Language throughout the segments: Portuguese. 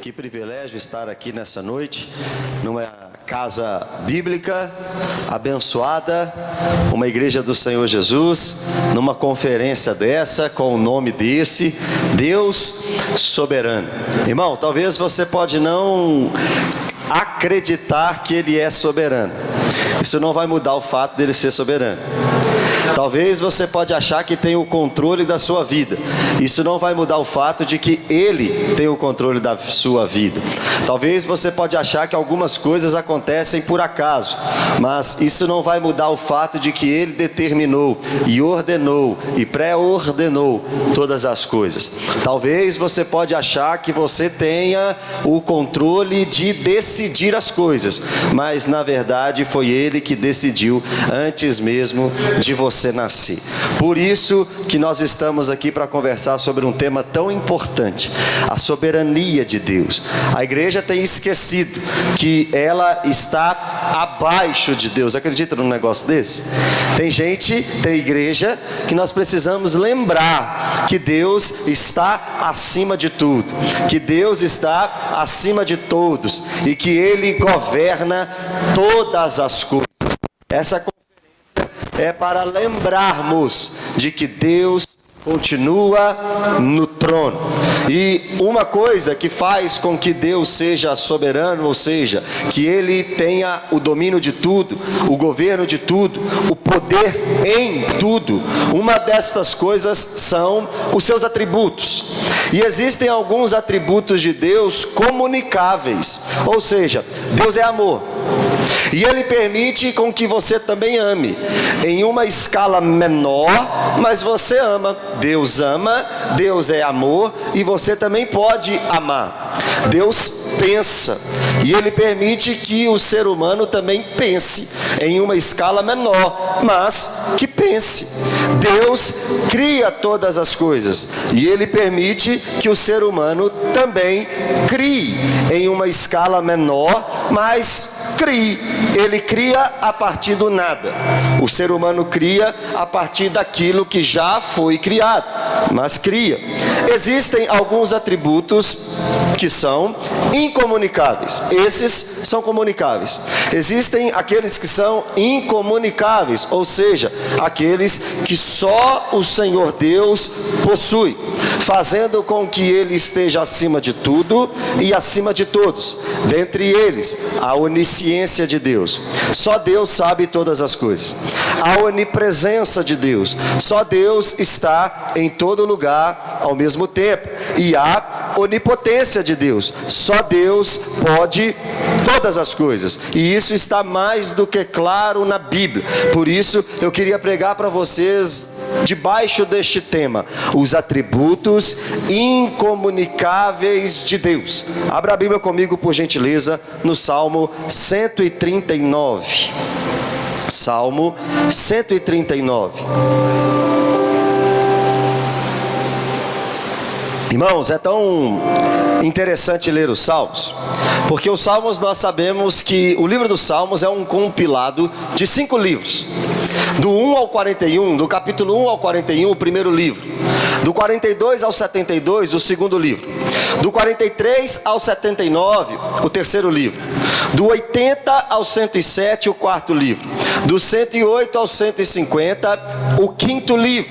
Que privilégio estar aqui nessa noite, numa casa bíblica, abençoada, uma igreja do Senhor Jesus, numa conferência dessa, com o nome desse, Deus Soberano. Irmão, talvez você pode não acreditar que Ele é soberano. Isso não vai mudar o fato dele ser soberano. Talvez você pode achar que tem o controle da sua vida. Isso não vai mudar o fato de que Ele tem o controle da sua vida. Talvez você pode achar que algumas coisas acontecem por acaso, mas isso não vai mudar o fato de que Ele determinou e ordenou e pré-ordenou todas as coisas. Talvez você pode achar que você tenha o controle de decidir as coisas, mas na verdade foi Ele que decidiu antes mesmo de você nascer. Por isso que nós estamos aqui para conversar sobre um tema tão importante, a soberania de Deus. A igreja tem esquecido que ela está abaixo de Deus. Acredita num negócio desse? Tem igreja que nós precisamos lembrar que Deus está acima de tudo, que Deus está acima de todos e que Ele governa todas as coisas. Essa conferência é para lembrarmos de que Deus continua no trono. E uma coisa que faz com que Deus seja soberano, ou seja, que Ele tenha o domínio de tudo, o governo de tudo, o poder em tudo, uma destas coisas são os seus atributos. E existem alguns atributos de Deus comunicáveis, ou seja, Deus é amor. E Ele permite com que você também ame, em uma escala menor, mas você ama. Deus é amor e você também pode amar. Deus pensa e Ele permite que o ser humano também pense em uma escala menor, mas que pense. Deus cria todas as coisas e Ele permite que o ser humano também crie em uma escala menor, mas crie. Ele cria a partir do nada. O ser humano cria a partir daquilo que já foi criado, mas cria. Existem alguns atributos que são incomunicáveis. Esses são comunicáveis. Existem aqueles que são incomunicáveis, ou seja, aqueles que só o Senhor Deus possui, fazendo com que Ele esteja acima de tudo e acima de todos. Dentre eles, a onisciência de Deus. Só Deus sabe todas as coisas. A onipresença de Deus. Só Deus está em todo lugar ao mesmo tempo. E a onipotência de Deus. Só Deus pode todas as coisas. E isso está mais do que claro na Bíblia. Por isso eu queria pregar para vocês debaixo deste tema, os atributos incomunicáveis de Deus. Abra a Bíblia comigo, por gentileza, no Salmo 139. Salmo 139. Irmãos, é tão interessante ler os Salmos, porque os Salmos, nós sabemos que o livro dos Salmos é um compilado de 5 livros. Do 1 ao 41, do capítulo 1 ao 41, o primeiro livro. Do 42 ao 72, o segundo livro. Do 43 ao 79, o terceiro livro. Do 80 ao 107, o quarto livro. Do 108 ao 150, o quinto livro.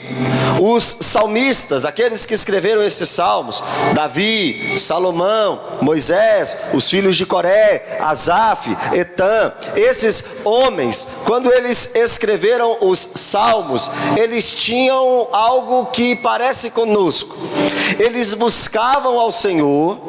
Os salmistas, aqueles que escreveram esses salmos, Davi, Salomão, Moisés, os filhos de Coré, Asaf, Etã, esses homens, quando eles escreveram os salmos, eles tinham algo que parece conosco. Eles buscavam ao Senhor,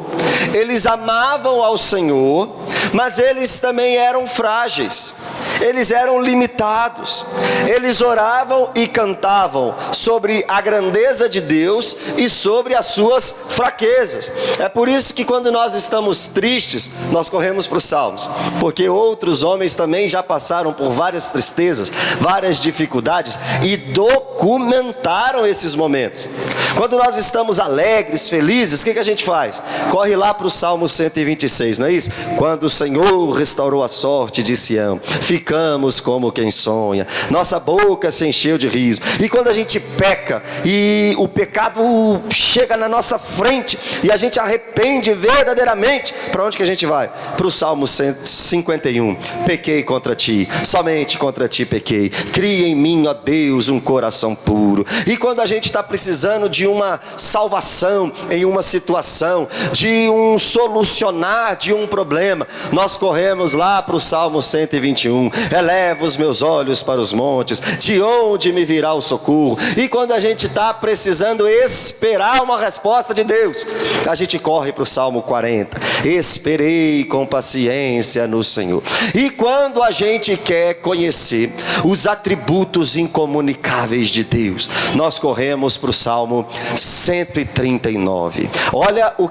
eles amavam ao Senhor, mas eles também eram frágeis, eles eram limitados. Eles oravam e cantavam sobre a grandeza de Deus e sobre as suas fraquezas. É por isso que quando nós estamos tristes, nós corremos para os salmos, porque outros homens também já passaram por várias tristezas, várias dificuldades e documentaram esses momentos. Quando nós estamos alegres, felizes, o que a gente faz? Corre lá para o Salmo 126, não é isso? Quando o Senhor restaurou a sorte de Sião, fica ficamos como quem sonha, nossa boca se encheu de riso. E quando a gente peca e o pecado chega na nossa frente e a gente arrepende verdadeiramente, para onde que a gente vai? Para o Salmo 151. Pequei contra ti, somente contra ti pequei, cria em mim, ó Deus, um coração puro. E quando a gente está precisando de uma salvação em uma situação, de um solucionar de um problema, nós corremos lá para o Salmo 121. Eleva os meus olhos para os montes, de onde me virá o socorro? E quando a gente está precisando esperar uma resposta de Deus, a gente corre para o Salmo 40. Esperei com paciência no Senhor. E quando a gente quer conhecer os atributos incomunicáveis de Deus, nós corremos para o Salmo 139. Olha o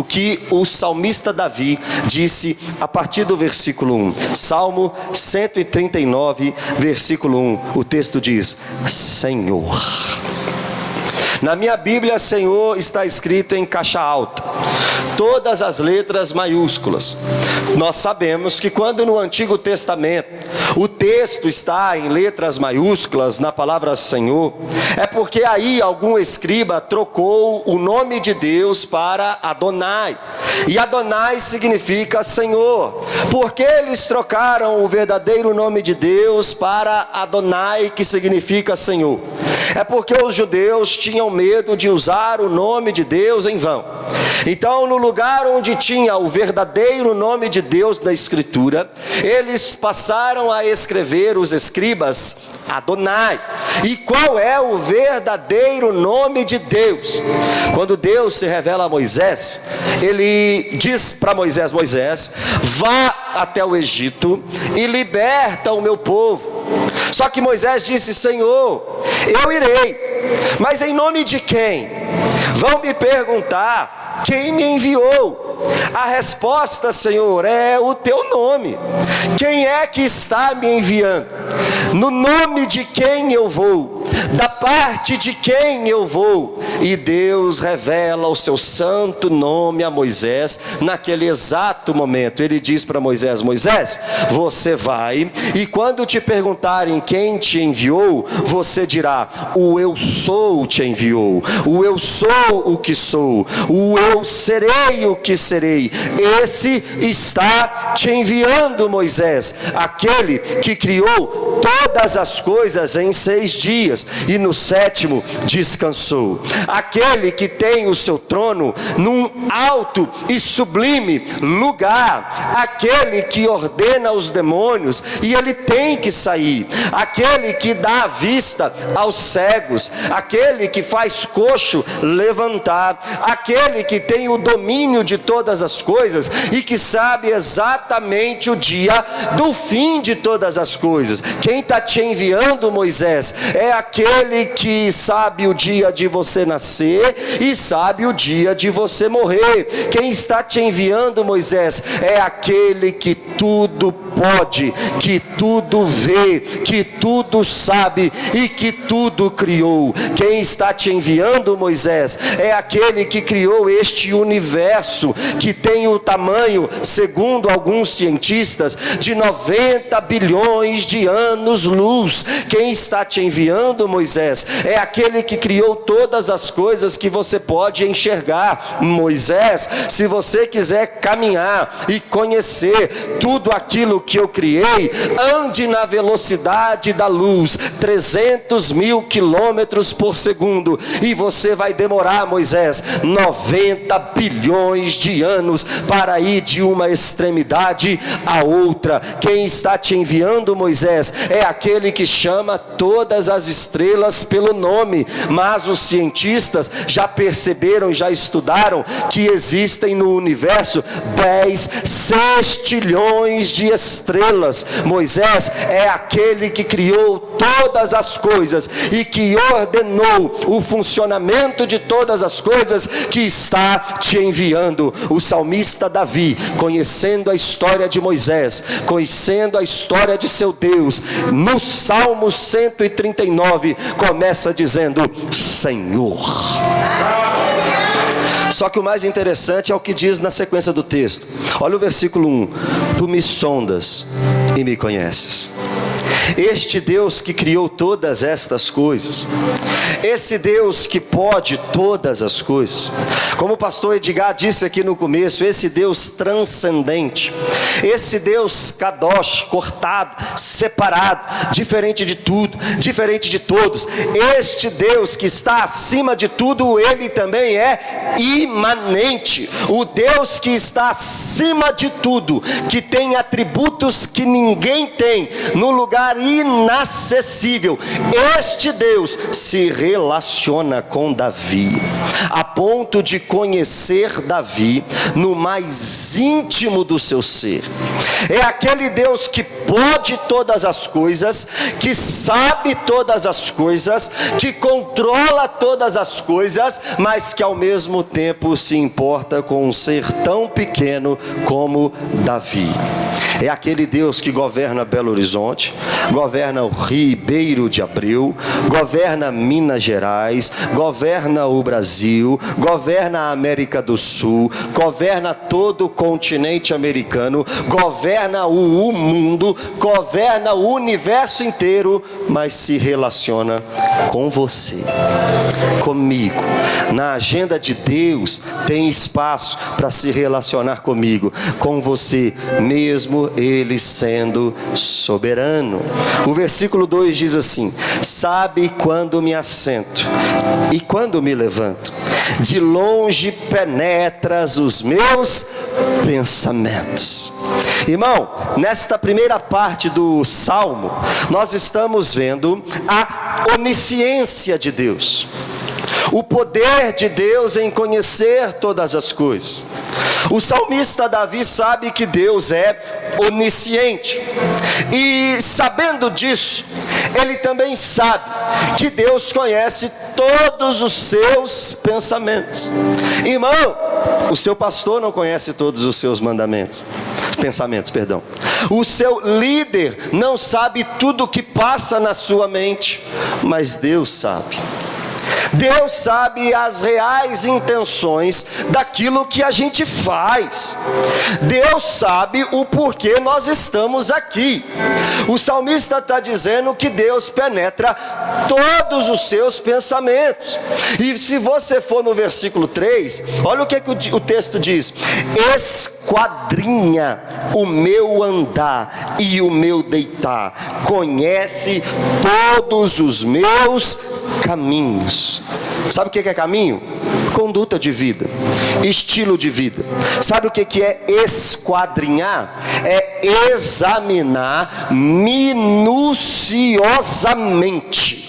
que o salmista Davi disse a partir do versículo 1. Salmo 139, versículo 1. O texto diz: Senhor. Na minha Bíblia, Senhor está escrito em caixa alta, todas as letras maiúsculas. Nós sabemos que quando no Antigo Testamento o texto está em letras maiúsculas na palavra Senhor, é porque aí algum escriba trocou o nome de Deus para Adonai, e Adonai significa Senhor. Porque eles trocaram o verdadeiro nome de Deus para Adonai, que significa Senhor? É porque os judeus tinham medo de usar o nome de Deus em vão. Então, no lugar onde tinha o verdadeiro nome de Deus na Escritura, eles passaram a escrever, os escribas, Adonai. E qual é o verdadeiro nome de Deus? Quando Deus se revela a Moisés, ele diz para Moisés: Moisés, vá até o Egito e liberta o meu povo. Só que Moisés disse: Senhor, eu irei, mas em nome de quem? Vão me perguntar quem me enviou. A resposta, Senhor, é o teu nome. Quem é que está me enviando? No nome de quem eu vou? Da parte de quem eu vou? E Deus revela o seu santo nome a Moisés naquele exato momento. Ele diz para Moisés: Moisés, você vai, e quando te perguntarem quem te enviou, você dirá: o eu sou te enviou, o eu sou o que sou, o eu serei o que serei. Esse está te enviando, Moisés, aquele que criou todas as coisas em 6 dias e no 7º descansou. Aquele que tem o seu trono num alto e sublime lugar. Aquele que ordena os demônios e ele tem que sair. Aquele que dá a vista aos cegos. Aquele que faz coxo levantar. Aquele que tem o domínio de todas as coisas e que sabe exatamente o dia do fim de todas as coisas. Quem está te enviando, Moisés, é aquele que sabe o dia de você nascer e sabe o dia de você morrer. Quem está te enviando, Moisés, é aquele que tudo pode, que tudo vê, que tudo sabe e que tudo criou. Quem está te enviando, Moisés, é aquele que criou este universo, que tem o tamanho, segundo alguns cientistas, de 90 bilhões de anos-luz. Quem está te enviando, Moisés, é aquele que criou todas as coisas que você pode enxergar. Moisés, se você quiser caminhar e conhecer tudo aquilo que eu criei, ande na velocidade da luz, 300 mil quilômetros por segundo, e você vai demorar, Moisés, 90 bilhões de anos para ir de uma extremidade a outra. Quem está te enviando, Moisés, é aquele que chama todas as estrelas pelo nome. Mas os cientistas já perceberam e já estudaram que existem no universo 10 sextilhões de estrelas. Moisés é aquele que criou todas as coisas e que ordenou o funcionamento de todas as coisas, que está te enviando. O salmista Davi, conhecendo a história de Moisés, conhecendo a história de seu Deus, no Salmo 139 começa dizendo: Senhor. Só que o mais interessante é o que diz na sequência do texto. Olha o versículo 1: Tu me sondas e me conheces. Este Deus que criou todas estas coisas, esse Deus que pode todas as coisas, como o pastor Edgar disse aqui no começo, esse Deus transcendente, esse Deus kadosh, cortado, separado, diferente de tudo, diferente de todos, este Deus que está acima de tudo, ele também é imanente, o Deus que está acima de tudo, que tem atributos que ninguém tem, no lugar inacessível. Este Deus se relaciona com Davi, a ponto de conhecer Davi no mais íntimo do seu ser. É aquele Deus que pode todas as coisas, que sabe todas as coisas, que controla todas as coisas, mas que ao mesmo tempo se importa com um ser tão pequeno como Davi. É aquele Deus que governa Belo Horizonte, governa o Ribeiro de Abreu, governa Minas Gerais, governa o Brasil, governa a América do Sul, governa todo o continente americano, governa o mundo, governa o universo inteiro, mas se relaciona com você, comigo. Na agenda de Deus tem espaço para se relacionar comigo, com você, mesmo Ele sendo soberano. O versículo 2 diz assim: sabe quando me assento e quando me levanto, de longe penetras os meus pensamentos. Irmão, nesta primeira parte do Salmo, nós estamos vendo a onisciência de Deus, o poder de Deus em conhecer todas as coisas. O salmista Davi sabe que Deus é onisciente, e sabendo disso, ele também sabe que Deus conhece todos os seus pensamentos. Irmão, o seu pastor não conhece todos os seus pensamentos. O seu líder não sabe tudo o que passa na sua mente, mas Deus sabe. Deus sabe as reais intenções daquilo que a gente faz. Deus sabe o porquê nós estamos aqui. O salmista está dizendo que Deus penetra todos os seus pensamentos. E se você for no versículo 3, olha o que o texto diz: esquadrinha o meu andar e o meu deitar, conhece todos os meus caminhos. Sabe o que é caminho? Conduta de vida, estilo de vida. Sabe o que é esquadrinhar? É examinar minuciosamente.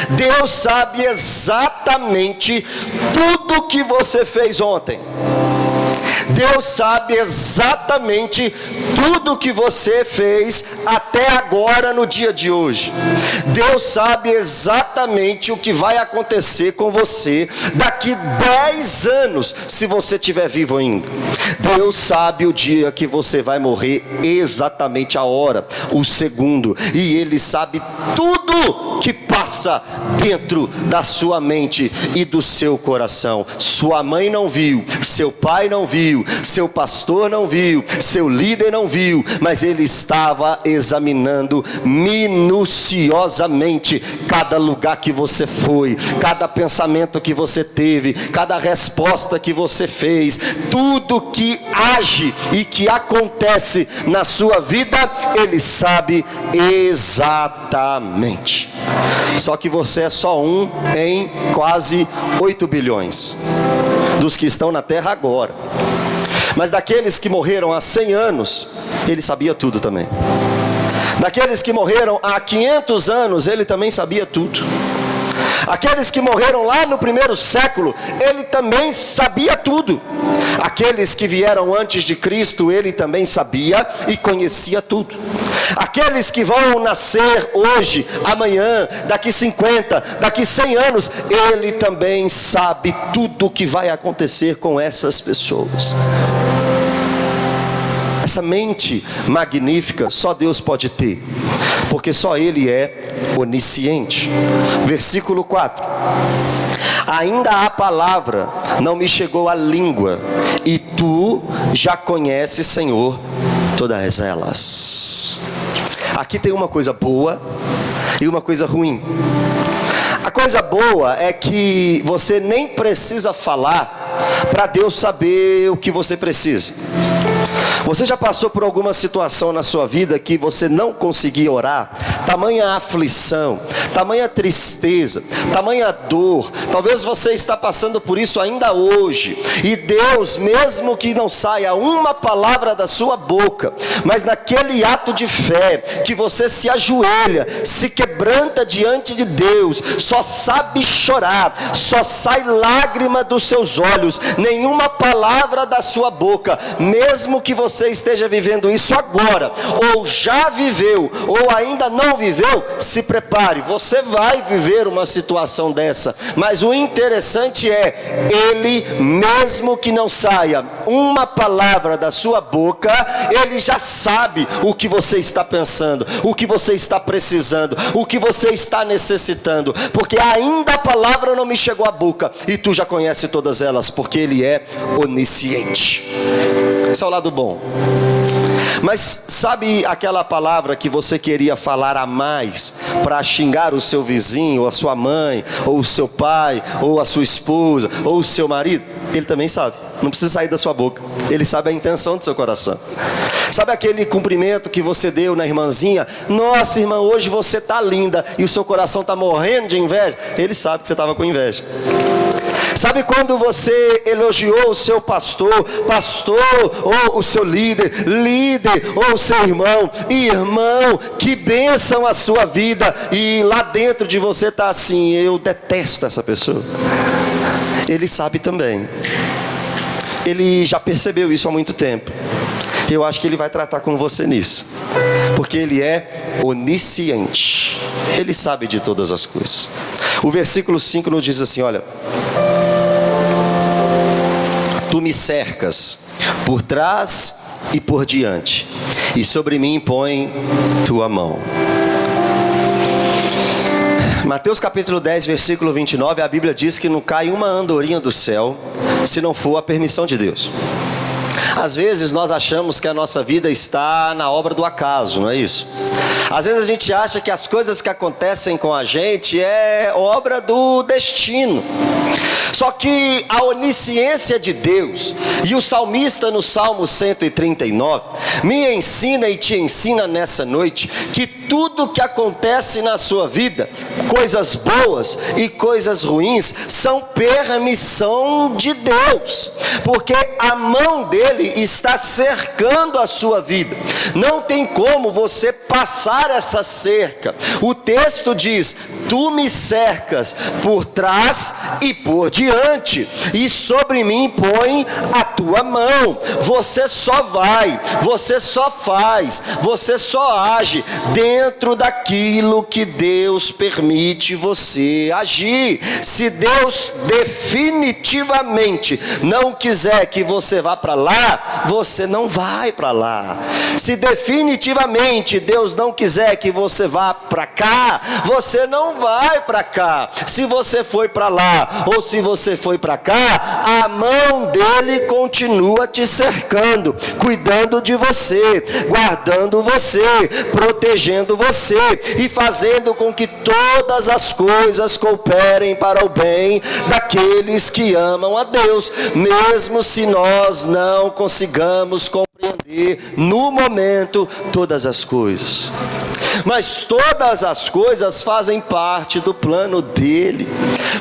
Deus sabe exatamente tudo que você fez ontem. Deus sabe exatamente tudo que você fez até agora no dia de hoje. Deus sabe exatamente o que vai acontecer com você daqui 10 anos, se você estiver vivo ainda. Deus sabe o dia que você vai morrer, exatamente a hora, o segundo, e Ele sabe tudo que passa dentro da sua mente e do seu coração. Sua mãe não viu, seu pai não viu, seu pastor não viu, seu líder não viu, mas ele estava examinando minuciosamente cada lugar que você foi, cada pensamento que você teve, cada resposta que você fez, tudo que age e que acontece na sua vida, ele sabe exatamente. Só que você é só um em quase 8 bilhões dos que estão na terra agora. Mas daqueles que morreram há 100 anos, ele sabia tudo também. Daqueles que morreram há 500 anos, ele também sabia tudo. Aqueles que morreram lá no primeiro século, ele também sabia tudo. Aqueles que vieram antes de Cristo, ele também sabia e conhecia tudo. Aqueles que vão nascer hoje, amanhã, daqui 50, daqui 100 anos, ele também sabe tudo o que vai acontecer com essas pessoas. Essa mente magnífica só Deus pode ter, porque só Ele é onisciente. Versículo 4: ainda a palavra não me chegou à língua, e tu já conheces, Senhor, todas elas. Aqui tem uma coisa boa e uma coisa ruim. A coisa boa é que você nem precisa falar para Deus saber o que você precisa. Você já passou por alguma situação na sua vida que você não conseguia orar? Tamanha aflição, tamanha tristeza, tamanha dor. Talvez você está passando por isso ainda hoje. E Deus, mesmo que não saia uma palavra da sua boca, mas naquele ato de fé, que você se ajoelha, se quebranta diante de Deus, só sabe chorar, só sai lágrima dos seus olhos, nenhuma palavra da sua boca, mesmo que você esteja vivendo isso agora, ou já viveu, ou ainda não viveu, se prepare, você vai viver uma situação dessa. Mas o interessante é, Ele, mesmo que não saia uma palavra da sua boca, Ele já sabe o que você está pensando, o que você está precisando, o que você está necessitando, porque ainda a palavra não me chegou à boca, e tu já conhece todas elas, porque Ele é onisciente. Esse é o lado bom. Mas sabe aquela palavra que você queria falar a mais para xingar o seu vizinho, ou a sua mãe, ou o seu pai, ou a sua esposa, ou o seu marido? Ele também sabe, não precisa sair da sua boca. Ele sabe a intenção do seu coração. Sabe aquele cumprimento que você deu na irmãzinha? Nossa, irmã, hoje você está linda, e o seu coração está morrendo de inveja. Ele sabe que você estava com inveja. Sabe quando você elogiou o seu pastor, ou o seu líder, ou o seu irmão, que bênção a sua vida, e lá dentro de você está assim: eu detesto essa pessoa. Ele sabe também. Ele já percebeu isso há muito tempo. Eu acho que Ele vai tratar com você nisso, porque Ele é onisciente. Ele sabe de todas as coisas. O versículo 5 nos diz assim, olha: tu me cercas por trás e por diante, e sobre mim põe tua mão. Mateus capítulo 10, versículo 29, a Bíblia diz que não cai uma andorinha do céu se não for a permissão de Deus. Às vezes nós achamos que a nossa vida está na obra do acaso, não é isso? Às vezes a gente acha que as coisas que acontecem com a gente é obra do destino. Só que a onisciência de Deus, e o salmista no Salmo 139, me ensina e te ensina nessa noite, que tudo que acontece na sua vida, coisas boas e coisas ruins, são permissão de Deus, porque a mão dele está cercando a sua vida. Não tem como você passar essa cerca. O texto diz: tu me cercas por trás e por diante, e sobre mim põe a tua mão. Você só vai, você só faz, você só age dentro daquilo que Deus permite você agir. Se Deus definitivamente não quiser que você vá para lá, você não vai para lá. Se definitivamente Deus não quiser que você vá para cá, você não vai para cá. Se você foi para lá, ou se você foi para cá, a mão dele continua te cercando, cuidando de você, guardando você, protegendo você, e fazendo com que todas as coisas cooperem para o bem daqueles que amam a Deus, mesmo se nós não consigamos compreender no momento todas as coisas. Mas todas as coisas fazem parte do plano dele,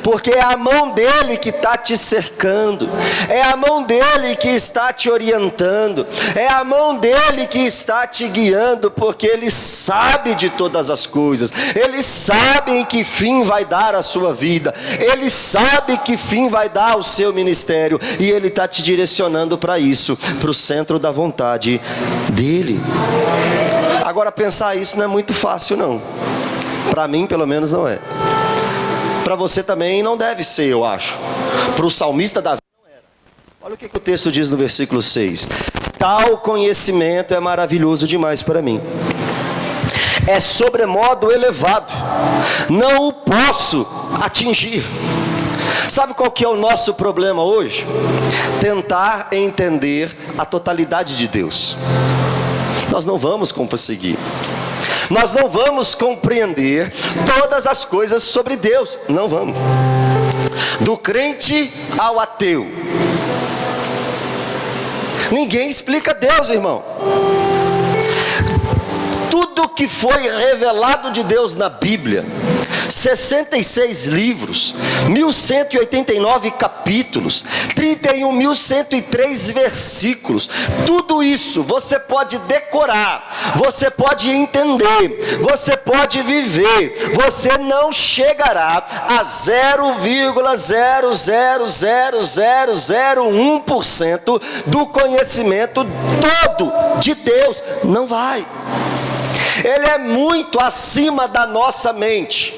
porque é a mão dele que está te cercando, é a mão dele que está te orientando, é a mão dele que está te guiando, porque ele sabe de todas as coisas, ele sabe em que fim vai dar a sua vida, ele sabe que fim vai dar o seu ministério, e ele está te direcionando para isso, para o centro da vontade dele. Agora, pensar isso não é muito fácil, não. Para mim, pelo menos, não é. Para você também não deve ser, eu acho. Para o salmista Davi não era. Olha o que o texto diz no versículo 6. Tal conhecimento é maravilhoso demais para mim. É sobremodo elevado. Não o posso atingir. Sabe qual que é o nosso problema hoje? Tentar entender a totalidade de Deus. nós não vamos conseguir. Nós não vamos compreender todas as coisas sobre Deus. Não vamos. Do crente ao ateu, ninguém explica Deus, irmão. Tudo que foi revelado de Deus na Bíblia, 66 livros, 1189 capítulos, 31.103 versículos, tudo isso você pode decorar, você pode entender, você pode viver, você não chegará a 0,0000001% do conhecimento todo de Deus, não vai. Ele é muito acima da nossa mente.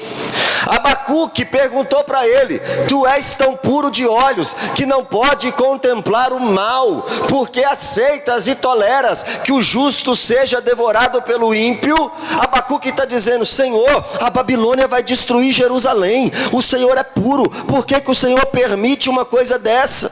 Abacuque perguntou para ele: tu és tão puro de olhos que não pode contemplar o mal, porque aceitas e toleras que o justo seja devorado pelo ímpio? Abacuque está dizendo: Senhor, a Babilônia vai destruir Jerusalém, o Senhor é puro, por que que o Senhor permite uma coisa dessa?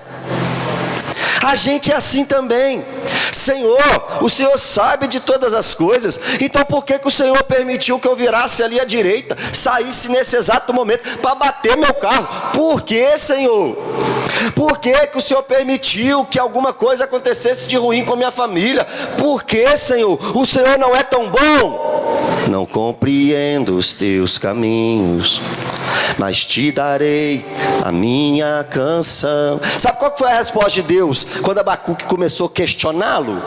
A gente é assim também. Senhor, o Senhor sabe de todas as coisas, então por que que o Senhor permitiu que eu virasse ali à direita, saísse nesse exato momento para bater meu carro? Por que, Senhor? Por que que o Senhor permitiu que alguma coisa acontecesse de ruim com a minha família? Por que, Senhor? O Senhor não é tão bom? Não compreendo os teus caminhos, mas te darei a minha canção. Sabe qual foi a resposta de Deus quando Abacuque começou a questioná-lo?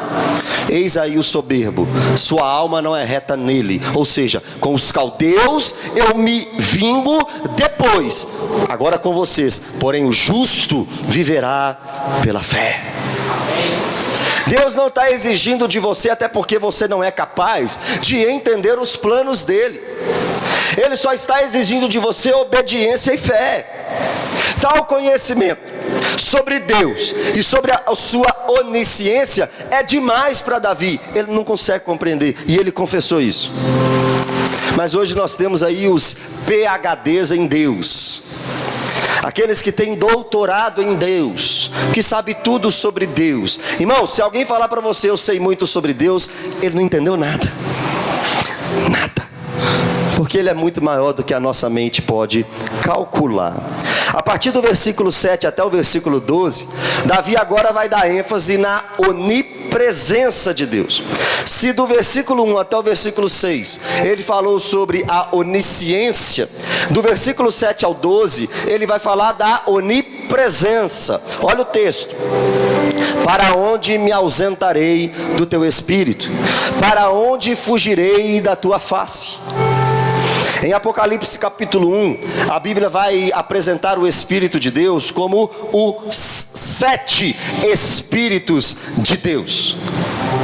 Eis aí o soberbo, sua alma não é reta nele. Ou seja, com os caldeus eu me vingo depois, agora com vocês, porém o justo viverá pela fé. Deus não está exigindo de você, até porque você não é capaz de entender os planos dele. Ele só está exigindo de você obediência e fé. Tal conhecimento sobre Deus e sobre a sua onisciência é demais para Davi. Ele não consegue compreender, e ele confessou isso. Mas hoje nós temos aí os PhDs em Deus, aqueles que têm doutorado em Deus, que sabe tudo sobre Deus. Irmão, se alguém falar para você: eu sei muito sobre Deus, ele não entendeu nada. Nada. Porque ele é muito maior do que a nossa mente pode calcular. A partir do versículo 7 até o versículo 12, Davi agora vai dar ênfase na onipresença de Deus. Se do versículo 1 até o versículo 6 ele falou sobre a onisciência, do versículo 7 ao 12 ele vai falar da onipresença. Olha o texto: para onde me ausentarei do teu espírito? Para onde fugirei da tua face? Em Apocalipse capítulo 1, a Bíblia vai apresentar o Espírito de Deus como os 7 Espíritos de Deus.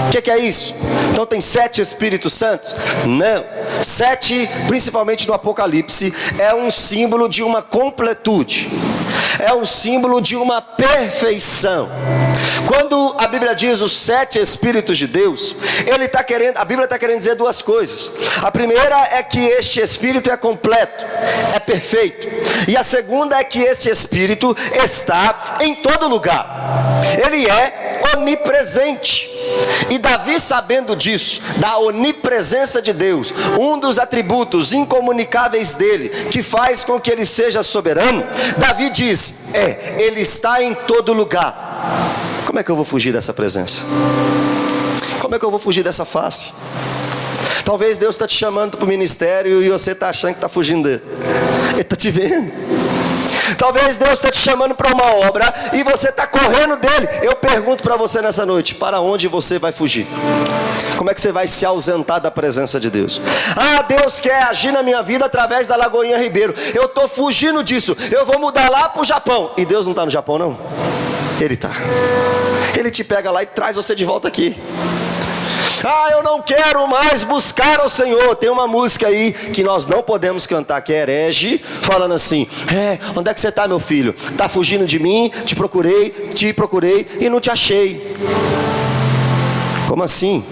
O que é isso? Então tem 7 Espíritos Santos? Não. 7, principalmente no Apocalipse, é um símbolo de uma completude, é um símbolo de uma perfeição. Quando a Bíblia diz os 7 Espíritos de Deus, a Bíblia está querendo dizer duas coisas. A primeira é que este Espírito é completo, é perfeito. E a segunda é que esse Espírito está em todo lugar. Ele é onipresente. E Davi, sabendo disso, da onipresença de Deus, um dos atributos incomunicáveis dele, que faz com que ele seja soberano, Davi diz: ele está em todo lugar. Como é que eu vou fugir dessa presença? Como é que eu vou fugir dessa face? Talvez Deus está te chamando para o ministério e você está achando que está fugindo dele. Ele está te vendo. Talvez Deus está te chamando para uma obra e você está correndo dele. Eu pergunto para você nessa noite: para onde você vai fugir? Como é que você vai se ausentar da presença de Deus? Deus quer agir na minha vida através da Lagoinha Ribeiro. Eu estou fugindo disso, eu vou mudar lá para o Japão. E Deus não está no Japão, não? Ele está. Ele te pega lá e traz você de volta aqui. Eu não quero mais buscar ao Senhor. Tem uma música aí que nós não podemos cantar, que é herege, falando assim: onde é que você está, meu filho? Está fugindo de mim? Te procurei e não te achei. Como assim?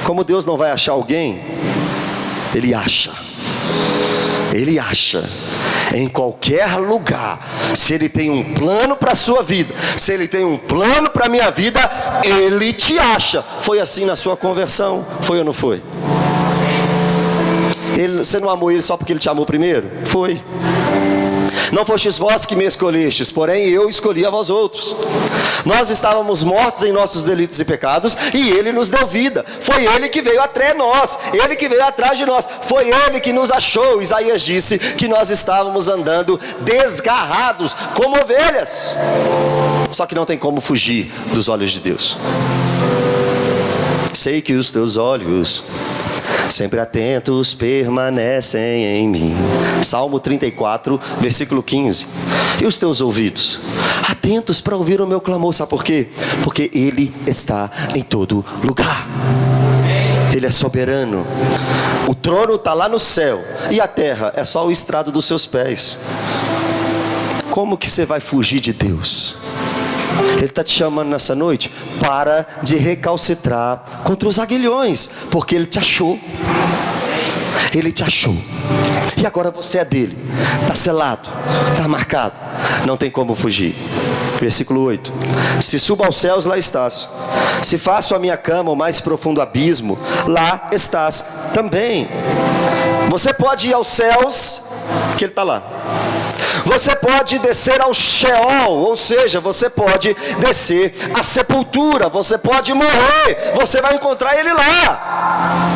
Como Deus não vai achar alguém? Ele acha. Ele acha. Em qualquer lugar, se Ele tem um plano para a sua vida, se Ele tem um plano para a minha vida, Ele te acha. Foi assim na sua conversão? Foi ou não foi? Você não amou Ele só porque Ele te amou primeiro? Foi. Não fostes vós que me escolhestes, porém eu escolhi a vós outros. Nós estávamos mortos em nossos delitos e pecados, e Ele nos deu vida. Foi Ele que veio atrás de nós, Ele que veio atrás de nós, foi Ele que nos achou. Isaías disse que nós estávamos andando desgarrados como ovelhas. Só que não tem como fugir dos olhos de Deus. Sei que os teus olhos sempre atentos permanecem em mim. Salmo 34, versículo 15. E os teus ouvidos atentos para ouvir o meu clamor. Sabe por quê? Porque Ele está em todo lugar. Ele é soberano. O trono está lá no céu, e a terra é só o estrado dos seus pés. Como que você vai fugir de Deus? Ele está te chamando nessa noite. Para de recalcitrar contra os aguilhões, porque Ele te achou. Ele te achou. E agora você é dele. Está selado, está marcado. Não tem como fugir. Versículo 8. Se subo aos céus, lá estás. Se faço a minha cama o mais profundo abismo, lá estás também. Você pode ir aos céus, que Ele está lá. Você pode descer ao Sheol, ou seja, você pode descer à sepultura, você pode morrer, você vai encontrar Ele lá.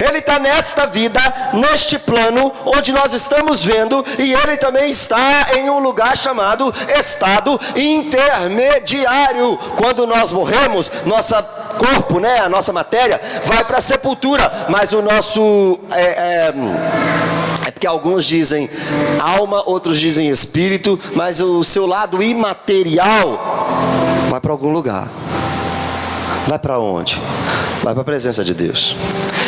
Ele está nesta vida, neste plano, onde nós estamos vendo, e Ele também está em um lugar chamado estado intermediário. Quando nós morremos, nosso corpo, a nossa matéria, vai para a sepultura, mas o nosso... É porque alguns dizem alma, outros dizem espírito, mas o seu lado imaterial vai para algum lugar. Vai para onde? Vai para a presença de Deus.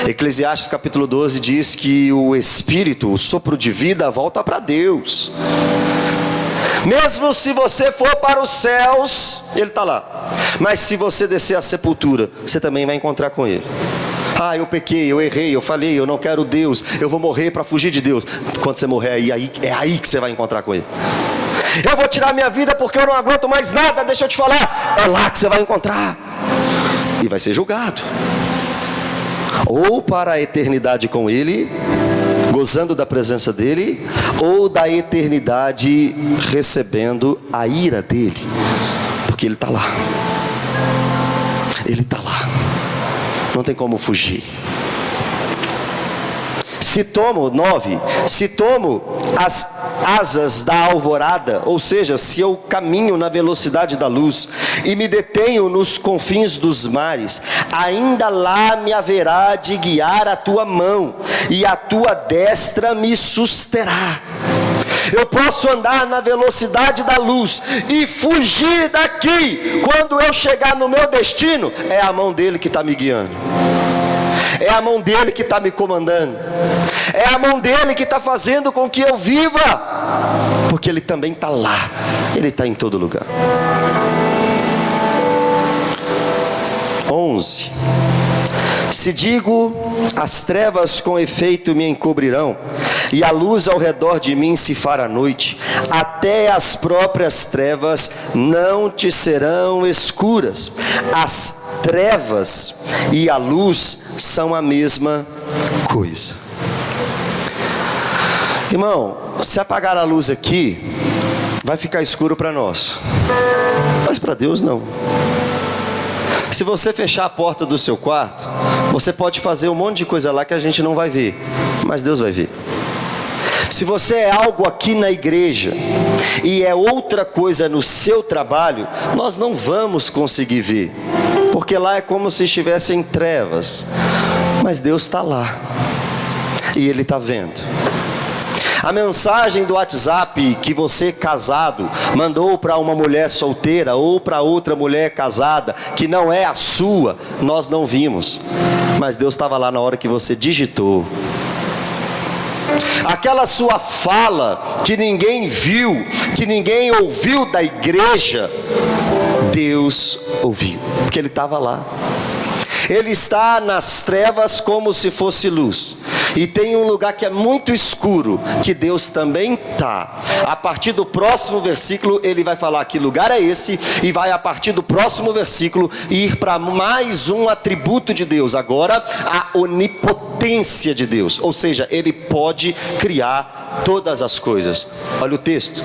Eclesiastes capítulo 12 diz que o espírito, o sopro de vida, volta para Deus. Mesmo se você for para os céus, Ele está lá. Mas se você descer à sepultura, você também vai encontrar com Ele. Ah, eu pequei, eu errei, eu falei, eu não quero Deus, eu vou morrer para fugir de Deus. Quando você morrer, é aí que você vai encontrar com Ele. Eu vou tirar minha vida porque eu não aguento mais nada, deixa eu te falar. É lá que você vai encontrar. E vai ser julgado. Ou para a eternidade com Ele, gozando da presença dEle, ou da eternidade recebendo a ira dEle. Porque Ele está lá. Ele está lá. Não tem como fugir. Se tomo as asas da alvorada, ou seja, se eu caminho na velocidade da luz e me detenho nos confins dos mares, ainda lá me haverá de guiar a tua mão, e a tua destra me susterá. Eu posso andar na velocidade da luz e fugir daqui. Quando eu chegar no meu destino, é a mão dele que está me guiando. É a mão dele que está me comandando. É a mão dele que está fazendo com que eu viva. Porque Ele também está lá. Ele está em todo lugar. 11. Se digo, as trevas com efeito me encobrirão, e a luz ao redor de mim se fará noite, até as próprias trevas não te serão escuras. As trevas e a luz são a mesma coisa. Irmão, se apagar a luz aqui, vai ficar escuro para nós, mas para Deus não. Se você fechar a porta do seu quarto, você pode fazer um monte de coisa lá que a gente não vai ver, mas Deus vai ver. Se você é algo aqui na igreja e é outra coisa no seu trabalho, nós não vamos conseguir ver, porque lá é como se estivesse em trevas, mas Deus está lá e Ele está vendo. A mensagem do WhatsApp que você casado mandou para uma mulher solteira ou para outra mulher casada que não é a sua, nós não vimos, mas Deus estava lá na hora que você digitou. Aquela sua fala que ninguém viu, que ninguém ouviu da igreja, Deus ouviu, porque Ele estava lá. Ele está nas trevas como se fosse luz. E tem um lugar que é muito escuro, que Deus também está. A partir do próximo versículo, ele vai falar que lugar é esse, e vai a partir do próximo versículo ir para mais um atributo de Deus. Agora, a onipotência de Deus. Ou seja, ele pode criar todas as coisas. Olha o texto.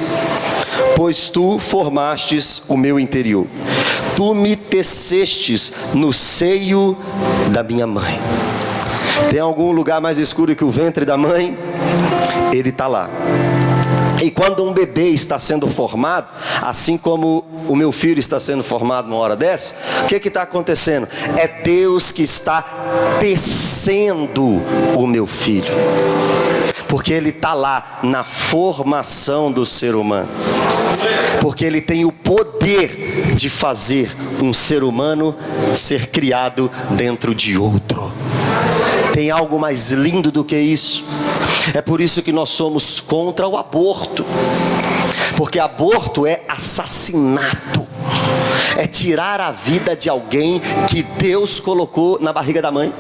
Pois tu formastes o meu interior, tu me tecestes no seio da minha mãe. Tem algum lugar mais escuro que o ventre da mãe? Ele está lá. E quando um bebê está sendo formado, assim como o meu filho está sendo formado numa hora dessa, o que está acontecendo? É Deus que está tecendo o meu filho, porque Ele está lá na formação do ser humano, porque Ele tem o poder de fazer um ser humano ser criado dentro de outro. Tem algo mais lindo do que isso? É por isso que nós somos contra o aborto, porque aborto é assassinato, é tirar a vida de alguém que Deus colocou na barriga da mãe.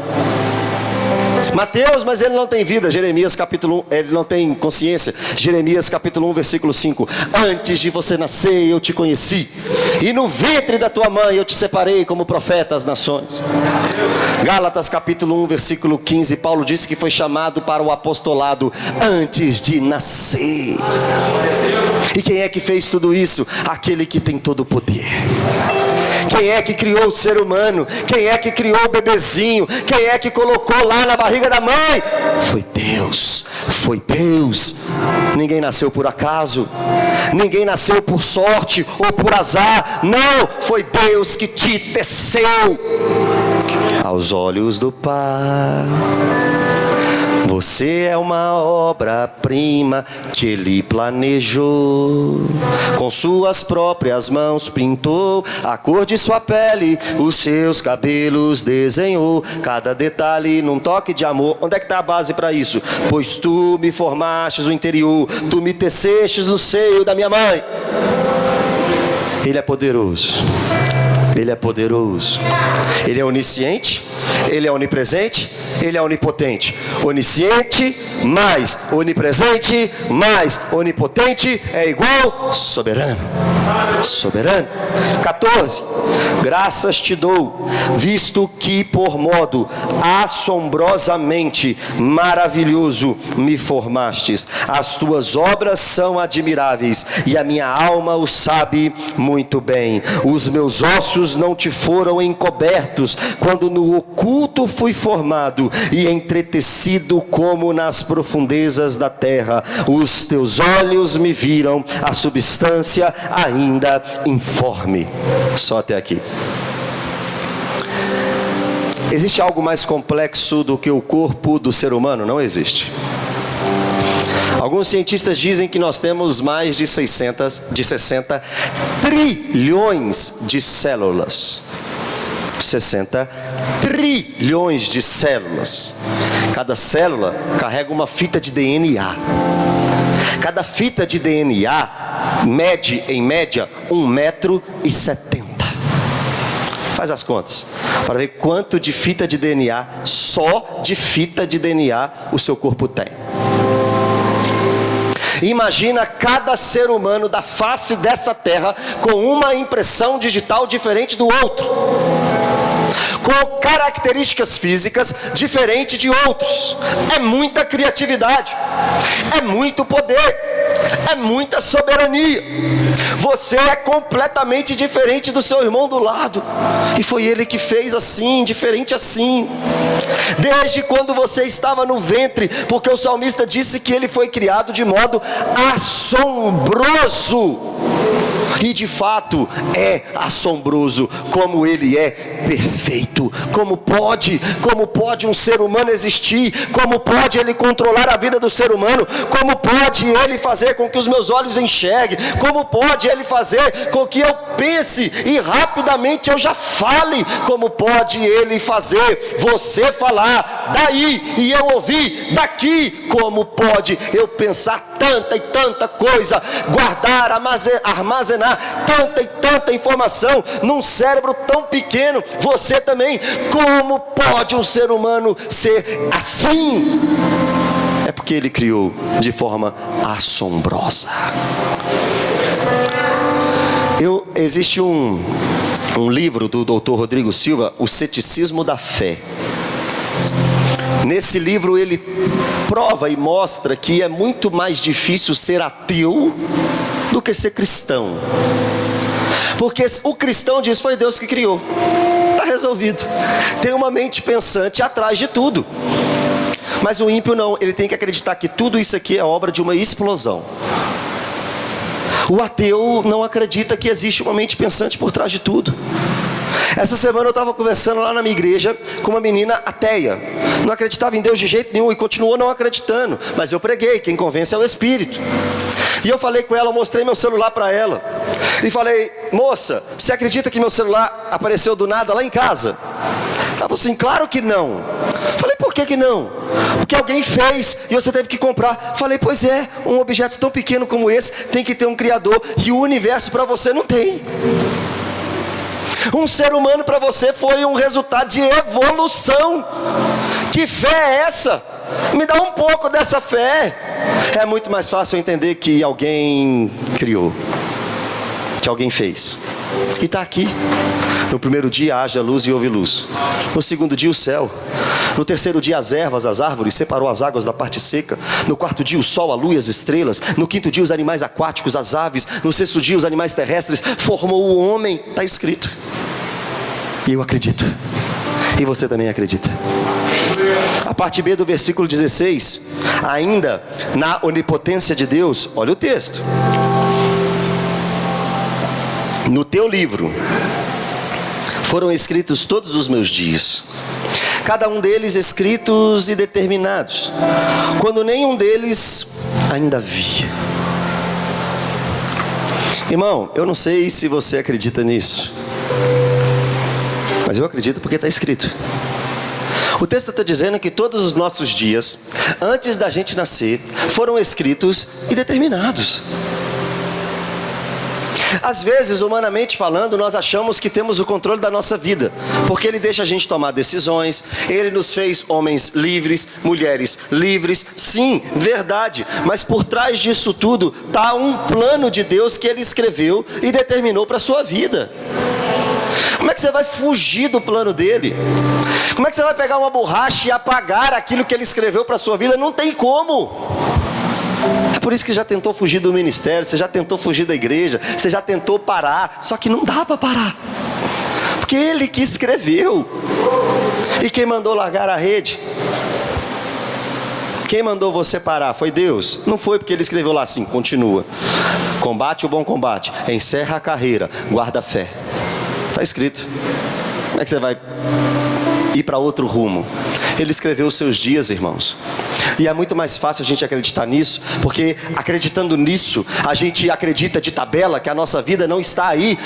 Mateus, mas ele não tem vida. Jeremias capítulo 1, ele não tem consciência. Jeremias capítulo 1, versículo 5. Antes de você nascer eu te conheci, e no ventre da tua mãe eu te separei como profeta às nações. Gálatas capítulo 1, versículo 15. Paulo disse que foi chamado para o apostolado antes de nascer. E quem é que fez tudo isso? Aquele que tem todo o poder. Quem é que criou o ser humano? Quem é que criou o bebezinho? Quem é que colocou lá na barriga da mãe? Foi Deus. Foi Deus. Ninguém nasceu por acaso. Ninguém nasceu por sorte ou por azar. Não, foi Deus que te teceu. Aos olhos do Pai, você é uma obra-prima que Ele planejou. Com suas próprias mãos pintou a cor de sua pele, os seus cabelos desenhou, cada detalhe num toque de amor. Onde é que está a base para isso? Pois tu me formastes o interior, tu me tecestes no seio da minha mãe. Ele é poderoso. Ele é poderoso. Ele é onisciente, Ele é onipresente, Ele é onipotente. Onisciente mais onipresente mais onipotente é igual soberano. Soberano. 14. Graças te dou, visto que por modo assombrosamente maravilhoso me formastes. As tuas obras são admiráveis, e a minha alma o sabe muito bem. Os meus ossos não te foram encobertos, quando no oculto fui formado e entretecido como nas profundezas da terra. Os teus olhos me viram a substância ainda informe. Só até aqui. Existe algo mais complexo do que o corpo do ser humano? Não existe. Alguns cientistas dizem que nós temos mais de 60 trilhões de células. 60 trilhões de células. Cada célula carrega uma fita de DNA. Cada fita de DNA mede, em média, 1,70 m. Faz as contas, para ver quanto de fita de DNA, só de fita de DNA, o seu corpo tem. Imagina cada ser humano da face dessa terra com uma impressão digital diferente do outro, com características físicas diferentes de outros. É muita criatividade, é muito poder, é muita soberania. Você é completamente diferente do seu irmão do lado, e foi ele que fez assim, diferente assim, desde quando você estava no ventre, porque o salmista disse que ele foi criado de modo assombroso. E de fato é assombroso, como ele é perfeito. Como pode um ser humano existir? Como pode ele controlar a vida do ser humano? Como pode ele fazer com que os meus olhos enxerguem? Como pode ele fazer com que eu pense e rapidamente eu já fale? Como pode ele fazer você falar daí e eu ouvir daqui? Como pode eu pensar tanta e tanta coisa, guardar, armazenar tanta e tanta informação num cérebro tão pequeno. Você também. Como pode um ser humano ser assim? É porque ele criou de forma assombrosa. Existe um livro do Dr. Rodrigo Silva, O Ceticismo da Fé. Nesse livro ele prova e mostra que é muito mais difícil ser ateu do que ser cristão. Porque o cristão diz: foi Deus que criou, está resolvido. Tem uma mente pensante atrás de tudo. Mas o ímpio não, ele tem que acreditar que tudo isso aqui é obra de uma explosão. O ateu não acredita que existe uma mente pensante por trás de tudo. Essa semana eu estava conversando lá na minha igreja com uma menina ateia. Não acreditava em Deus de jeito nenhum e continuou não acreditando. Mas eu preguei, quem convence é o Espírito. E eu falei com ela, mostrei meu celular para ela. E falei: moça, você acredita que meu celular apareceu do nada lá em casa? Ela falou assim: claro que não. Falei: por que não? Porque alguém fez e você teve que comprar. Falei: pois é, um objeto tão pequeno como esse tem que ter um criador, e o universo para você não tem. Um ser humano para você foi um resultado de evolução. Que fé é essa? Me dá um pouco dessa fé. É muito mais fácil entender que alguém criou, que alguém fez. E está aqui. No primeiro dia haja luz e houve luz. No segundo dia o céu. No terceiro dia as ervas, as árvores, separou as águas da parte seca. No quarto dia o sol, a lua e as estrelas. No quinto dia os animais aquáticos, as aves. No sexto dia os animais terrestres. Formou o homem. Está escrito. E eu acredito. E você também acredita. A parte B do versículo 16. Ainda na onipotência de Deus. Olha o texto. No teu livro foram escritos todos os meus dias, cada um deles escritos e determinados, quando nenhum deles ainda havia. Irmão, eu não sei se você acredita nisso, mas eu acredito porque está escrito. O texto está dizendo que todos os nossos dias, antes da gente nascer, foram escritos e determinados. Às vezes, humanamente falando, nós achamos que temos o controle da nossa vida, porque Ele deixa a gente tomar decisões. Ele nos fez homens livres, mulheres livres. Sim, verdade. Mas por trás disso tudo está um plano de Deus que Ele escreveu e determinou para a sua vida. Como é que você vai fugir do plano dele? Como é que você vai pegar uma borracha e apagar aquilo que Ele escreveu para a sua vida? Não tem como. É por isso que já tentou fugir do ministério, você já tentou fugir da igreja, você já tentou parar, só que não dá para parar, porque Ele que escreveu. E quem mandou largar a rede? Quem mandou você parar? Foi Deus? Não foi, porque Ele escreveu lá assim: continua, combate o bom combate, encerra a carreira, guarda a fé. Está escrito. Como é que você vai ir para outro rumo? Ele escreveu os seus dias, irmãos. E é muito mais fácil a gente acreditar nisso, porque acreditando nisso, a gente acredita de tabela que a nossa vida não está aí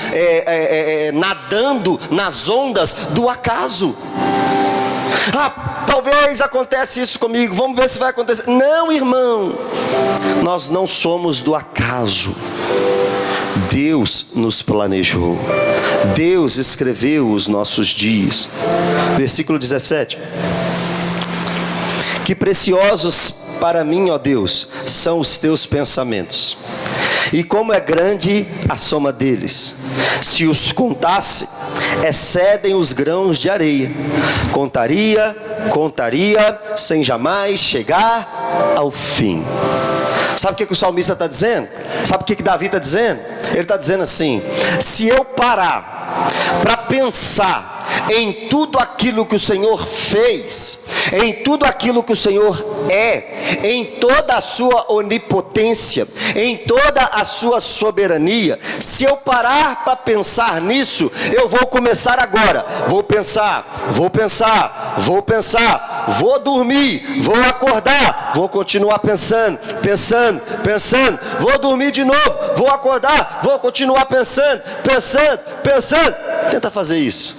nadando nas ondas do acaso. Ah, talvez acontece isso comigo, vamos ver se vai acontecer. Não, irmão, nós não somos do acaso. Deus nos planejou. Deus escreveu os nossos dias. Versículo 17. Que preciosos para mim, ó Deus, são os teus pensamentos, e como é grande a soma deles. Se os contasse, excedem os grãos de areia. Contaria, sem jamais chegar ao fim. Sabe o que o salmista está dizendo? Sabe o que Davi está dizendo? Ele está dizendo assim: se eu parar para pensar em tudo aquilo que o Senhor fez, em tudo aquilo que o Senhor é, em toda a sua onipotência, em toda a sua soberania, se eu parar para pensar nisso, eu vou começar agora, vou pensar, vou dormir, vou acordar, vou continuar pensando, vou dormir de novo, vou acordar, vou continuar pensando. Tenta fazer isso.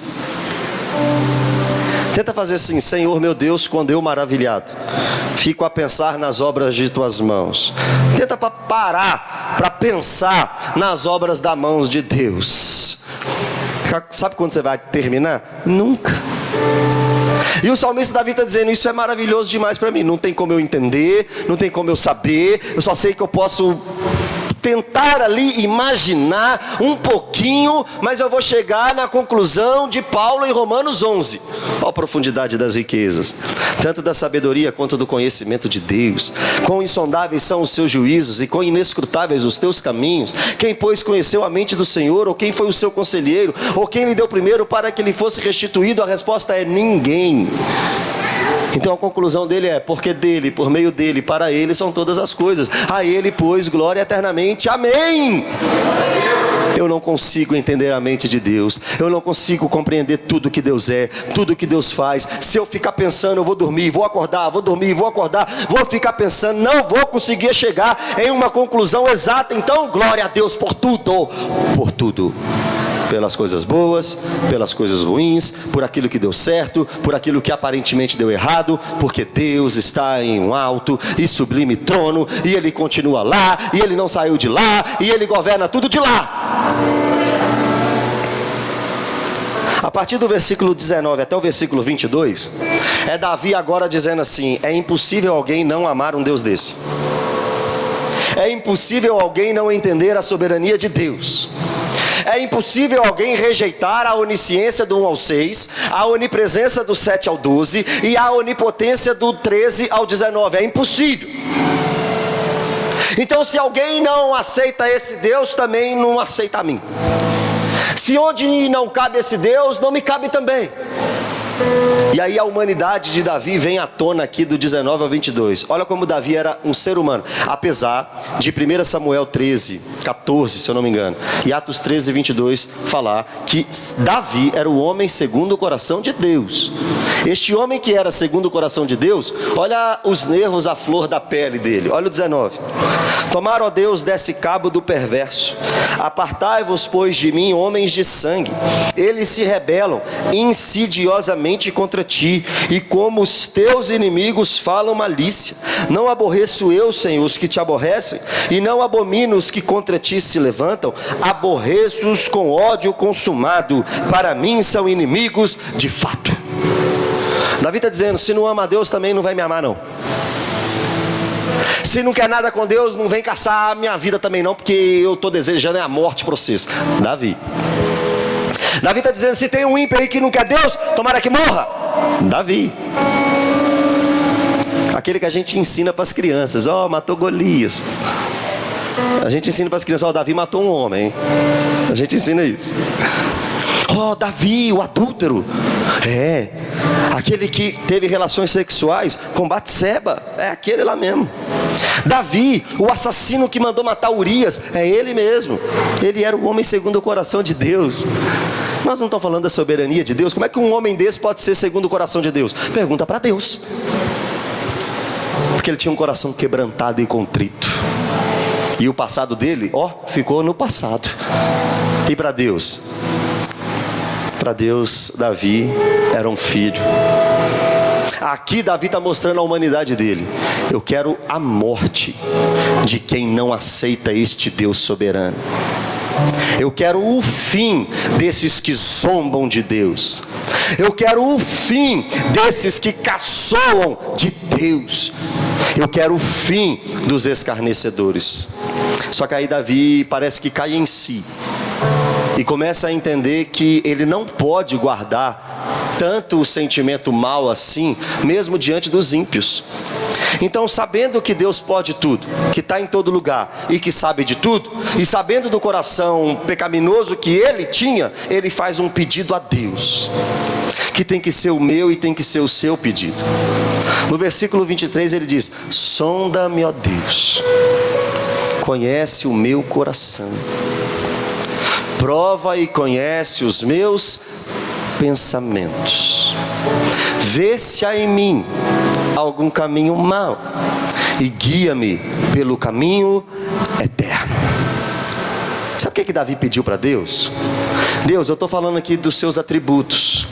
Tenta fazer assim: Senhor meu Deus, quando eu maravilhado fico a pensar nas obras de tuas mãos, Tenta parar para pensar nas obras das mãos de Deus. Sabe quando você vai terminar? Nunca. E o salmista Davi está dizendo: isso é maravilhoso demais para mim. Não tem como eu entender, não tem como eu saber. Eu só sei que eu posso tentar ali imaginar um pouquinho, mas eu vou chegar na conclusão de Paulo em Romanos 11. Olha a profundidade das riquezas, tanto da sabedoria quanto do conhecimento de Deus. Quão insondáveis são os seus juízos e quão inescrutáveis os teus caminhos. Quem, pois, conheceu a mente do Senhor? Ou quem foi o seu conselheiro? Ou quem lhe deu primeiro para que lhe fosse restituído? A resposta é ninguém. Então a conclusão dele é: porque dele, por meio dele, para ele são todas as coisas. A ele, pois, glória eternamente. Amém. Eu não consigo entender a mente de Deus. Eu não consigo compreender tudo que Deus é, tudo que Deus faz. Se eu ficar pensando, eu vou dormir, vou acordar, vou dormir, vou acordar, vou ficar pensando, não vou conseguir chegar em uma conclusão exata. Então, glória a Deus por tudo. Por tudo. Pelas coisas boas, pelas coisas ruins, por aquilo que deu certo, por aquilo que aparentemente deu errado, porque Deus está em um alto e sublime trono, e Ele continua lá, e Ele não saiu de lá, e Ele governa tudo de lá. A partir do versículo 19 até o versículo 22, é Davi agora dizendo assim: é impossível alguém não amar um Deus desse. É impossível alguém não entender a soberania de Deus. É impossível alguém rejeitar a onisciência do 1 ao 6, a onipresença do 7 ao 12 e a onipotência do 13 ao 19. É impossível. Então, se alguém não aceita esse Deus, também não aceita a mim. Se onde não cabe esse Deus, não me cabe também. E aí a humanidade de Davi vem à tona aqui do 19 ao 22. Olha como Davi era um ser humano. Apesar de 1 Samuel 13, 14, se eu não me engano, e Atos 13, 22 falar que Davi era o homem segundo o coração de Deus. Este homem que era segundo o coração de Deus, olha os nervos à flor da pele dele. Olha o 19. Tomaram, ó Deus, desse cabo do perverso. Apartai-vos, pois, de mim, homens de sangue. Eles se rebelam insidiosamente contra ti, e como os teus inimigos falam malícia. Não aborreço eu, Senhor, os que te aborrecem, e não abomino os que contra ti se levantam. Aborreço-os com ódio consumado, para mim são inimigos de fato. Davi está dizendo: se não ama a Deus, também não vai me amar não. Se não quer nada com Deus, não vem caçar a minha vida também não, porque eu estou desejando a morte para vocês. Davi está dizendo: se tem um ímpio aí que não quer Deus, tomara que morra. Davi, aquele que a gente ensina para as crianças: ó, matou Golias. A gente ensina para as crianças: ó, Davi matou um homem, hein? A gente ensina isso. Ó, Davi, o adúltero. É, aquele que teve relações sexuais com Batseba. É aquele lá mesmo. Davi, o assassino que mandou matar Urias. É ele mesmo. Ele era o homem segundo o coração de Deus. Nós não estamos falando da soberania de Deus. Como é que um homem desse pode ser segundo o coração de Deus? Pergunta para Deus. Porque ele tinha um coração quebrantado e contrito. E o passado dele, ó, ficou no passado. E para Deus? Para Deus, Davi era um filho. Aqui Davi está mostrando a humanidade dele. Eu quero a morte de quem não aceita este Deus soberano. Eu quero o fim desses que zombam de Deus. Eu quero o fim desses que caçoam de Deus. Eu quero o fim dos escarnecedores. Só que aí Davi parece que cai em si e começa a entender que ele não pode guardar tanto o sentimento mal assim, mesmo diante dos ímpios. Então, sabendo que Deus pode tudo, que está em todo lugar e que sabe de tudo, e sabendo do coração pecaminoso que ele tinha, ele faz um pedido a Deus, que tem que ser o meu e tem que ser o seu pedido. No versículo 23 ele diz: sonda-me, ó Deus, conhece o meu coração, prova e conhece os meus pensamentos, vê se há em mim algum caminho mau e guia-me pelo caminho eterno. Sabe o que Davi pediu para Deus? Deus, eu estou falando aqui dos seus atributos.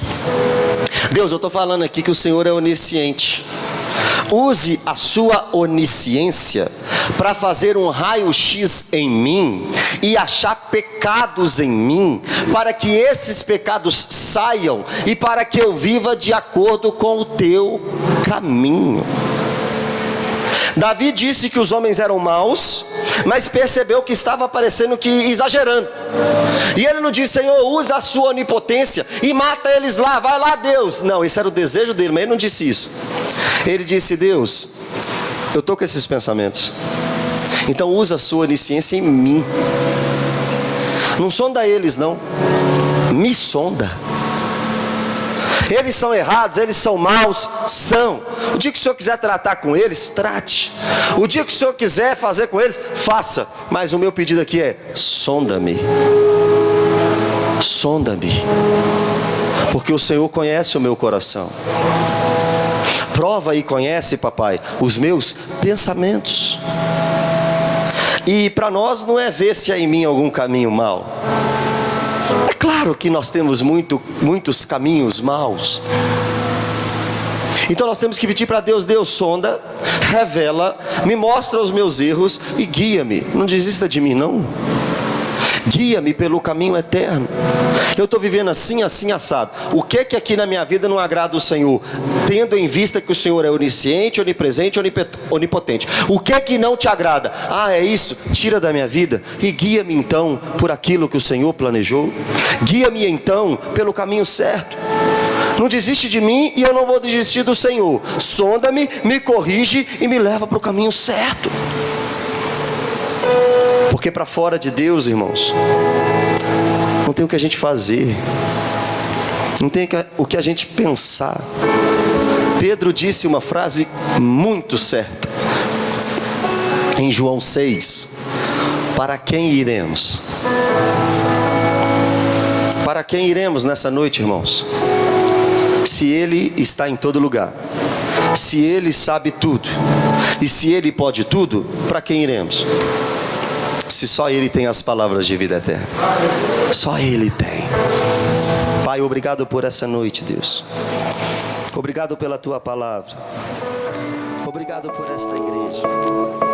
Deus, eu estou falando aqui que o Senhor é onisciente. use a sua onisciência para fazer um raio-x em mim e achar pecados em mim, para que esses pecados saiam e para que eu viva de acordo com o teu caminho. Davi disse que os homens eram maus, mas percebeu que estava parecendo que exagerando. E ele não disse: Senhor, usa a sua onipotência e mata eles lá, vai lá, Deus. Não, esse era o desejo dele, mas ele não disse isso. Ele disse: Deus, eu estou com esses pensamentos, então usa a sua onisciência em mim. Não sonda eles não, me sonda. Eles são errados, eles são maus, são. O dia que o Senhor quiser tratar com eles, trate. O dia que o Senhor quiser fazer com eles, faça. Mas o meu pedido aqui é: sonda-me. Sonda-me, porque o Senhor conhece o meu coração. Prova e conhece, papai, os meus pensamentos. E para nós não é ver se há em mim algum caminho mau. É claro que nós temos muitos caminhos maus. Então nós temos que pedir para Deus: Deus, sonda, revela, me mostra os meus erros e guia-me. Não desista de mim não. Guia-me pelo caminho eterno. Eu estou vivendo assim, assim, assado. O que aqui na minha vida não agrada o Senhor? Tendo em vista que o Senhor é onisciente, onipresente, onipotente. O que não te agrada? Ah, é isso? Tira da minha vida e guia-me então por aquilo que o Senhor planejou. Guia-me então pelo caminho certo. Não desiste de mim e eu não vou desistir do Senhor. Sonda-me, me corrige e me leva para o caminho certo. Porque para fora de Deus, irmãos, não tem o que a gente fazer, não tem o que a gente pensar. Pedro disse uma frase muito certa em João 6: para quem iremos? Para quem iremos nessa noite, irmãos? Se Ele está em todo lugar, se Ele sabe tudo, e se Ele pode tudo, para quem iremos? Se só Ele tem as palavras de vida eterna. Só Ele tem. Pai, obrigado por essa noite, Deus. Obrigado pela Tua palavra. Obrigado por esta igreja.